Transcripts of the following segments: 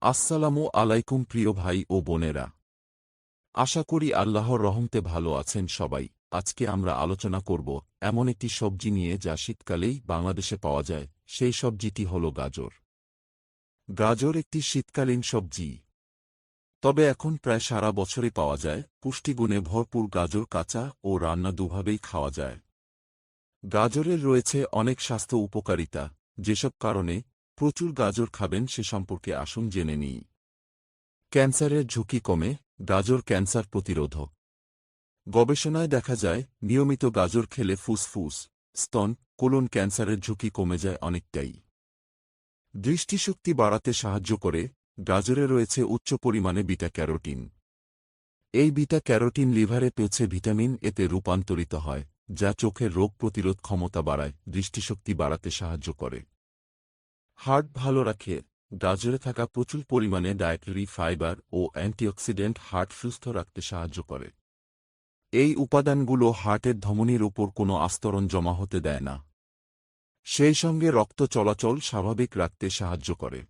আসসালামু আলাইকুম প্রিয় ভাই ও বোনেরা। আশা করি আল্লাহর রহমতে ভালো আছেন সবাই। আজকে আমরা আলোচনা করব এমন একটি সবজি নিয়ে যা শীতকালেই বাংলাদেশে পাওয়া যায়। সেই সবজিটি হল গাজর। গাজর একটি শীতকালীন সবজি, তবে এখন প্রায় সারা বছরই পাওয়া যায়। পুষ্টিগুণে ভরপুর গাজর কাঁচা ও রান্না দুভাবেই খাওয়া যায়। গাজরের রয়েছে অনেক স্বাস্থ্য উপকারিতা, যেসব কারণে প্রচুর গাজর খাবেন সে সম্পর্কে আসুন জেনে নিই। ক্যান্সারের ঝুঁকি কমে, গাজর ক্যান্সার প্রতিরোধক। গবেষণায় দেখা যায় নিয়মিত গাজর খেলে ফুসফুস, স্তন, কোলন ক্যান্সারের ঝুঁকি কমে যায় অনেকটাই। দৃষ্টিশক্তি বাড়াতে সাহায্য করে। গাজরে রয়েছে উচ্চ পরিমাণে বিটা ক্যারোটিন। এই বিটা ক্যারোটিন লিভারে পৌঁছে ভিটামিন এতে রূপান্তরিত হয়, যা চোখের রোগ প্রতিরোধ ক্ষমতা বাড়ায়, দৃষ্টিশক্তি বাড়াতে সাহায্য করে। হার্ট ভালো রাখে। গাজরে থাকা প্রচুর পরিমাণে ডায়েটারি ফাইবার ও অ্যান্টিঅক্সিডেন্ট হার্ট সুস্থ রাখতে সাহায্য করে। এই উপাদানগুলো হার্টের ধমনীর উপর কোনো আস্তরণ জমা হতে দেয় না। সেই সঙ্গে রক্ত চলাচল স্বাভাবিক রাখতে সাহায্য করে।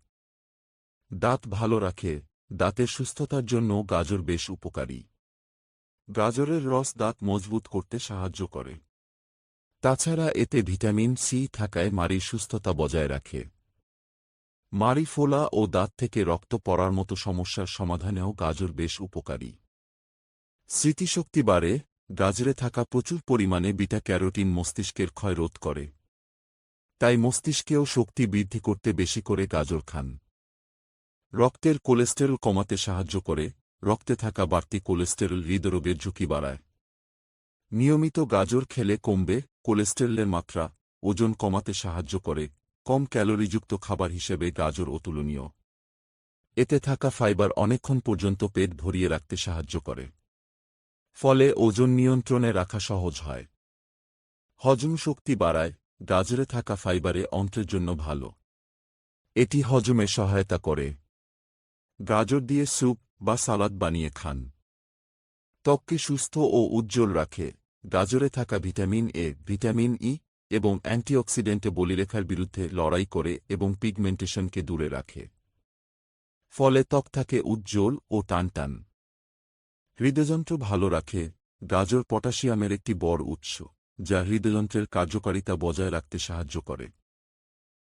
দাঁত ভালো রাখে। দাঁতের সুস্থতার জন্য গাজর বেশ উপকারী। গাজরের রস দাঁত মজবুত করতে সাহায্য করে। তাছাড়া এতে ভিটামিন সি থাকায় মাড়ির সুস্থতা বজায় রাখে। মাড়ি ফোলা ও দাঁত থেকে রক্ত পড়ার মতো সমস্যার সমাধানেও গাজর বেশ উপকারী। স্মৃতিশক্তি বাড়ে। গাজরে থাকা প্রচুর পরিমাণে বিটা ক্যারোটিন মস্তিষ্কের ক্ষয় রোধ করে। তাই মস্তিষ্কেও শক্তি বৃদ্ধি করতে বেশি করে গাজর খান। রক্তের কোলেস্টেরল কমাতে সাহায্য করে। রক্তে থাকা বাড়তি কোলেস্টেরল হৃদরোগের ঝুঁকি বাড়ায়। নিয়মিত গাজর খেলে কমবে কোলেস্টেরলের মাত্রা। ওজন কমাতে সাহায্য করে। কম ক্যালোরিযুক্ত খাবার হিসেবে গাজর অতুলনীয়। এতে থাকা ফাইবার অনেকক্ষণ পর্যন্ত পেট ভরিয়ে রাখতে সাহায্য করে। ফলে ওজন নিয়ন্ত্রণে রাখা সহজ হয়। হজম শক্তি বাড়ায়। গাজরে থাকা ফাইবারে অন্ত্রের জন্য ভালো। এটি হজমে সহায়তা করে। গাজর দিয়ে স্যুপ বা সালাদ বানিয়ে খান। ত্বককে সুস্থ ও উজ্জ্বল রাখে। গাজরে থাকা ভিটামিন এ, ভিটামিন ই এবং অ্যান্টিঅক্সিডেন্টে বলিরেখার বিরুদ্ধে লড়াই করে এবং পিগমেন্টেশনকে দূরে রাখে। ফলে ত্বক থাকে উজ্জ্বল ও টানটান। হৃদযন্ত্র ভালো রাখে। গাজর পটাশিয়ামের একটি বড় উৎস, যা হৃদযন্ত্রের কার্যকারিতা বজায় রাখতে সাহায্য করে।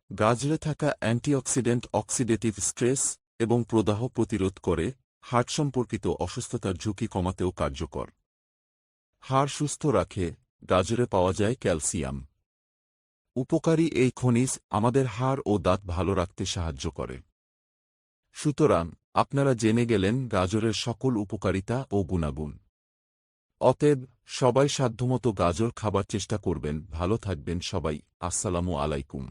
গাজরে থাকা অ্যান্টিঅক্সিডেন্ট অক্সিডেটিভ স্ট্রেস এবং প্রদাহ প্রতিরোধ করে। হার্ট সম্পর্কিত অসুস্থতার ঝুঁকি কমাতেও কার্যকর। হাড় সুস্থ রাখে। গাজরে পাওয়া যায় ক্যালসিয়াম। উপকারী এই খনিজ আমাদের হাড় ও দাঁত ভালো রাখতে সাহায্য করে। সুতরাং আপনারা জেনে গেলেন গাজরের সকল উপকারিতা ও গুণাগুণ। অতএব সবাই সাধ্যমতো গাজর খাবার চেষ্টা করবেন। ভালো থাকবেন সবাই। আসসালামু আলাইকুম।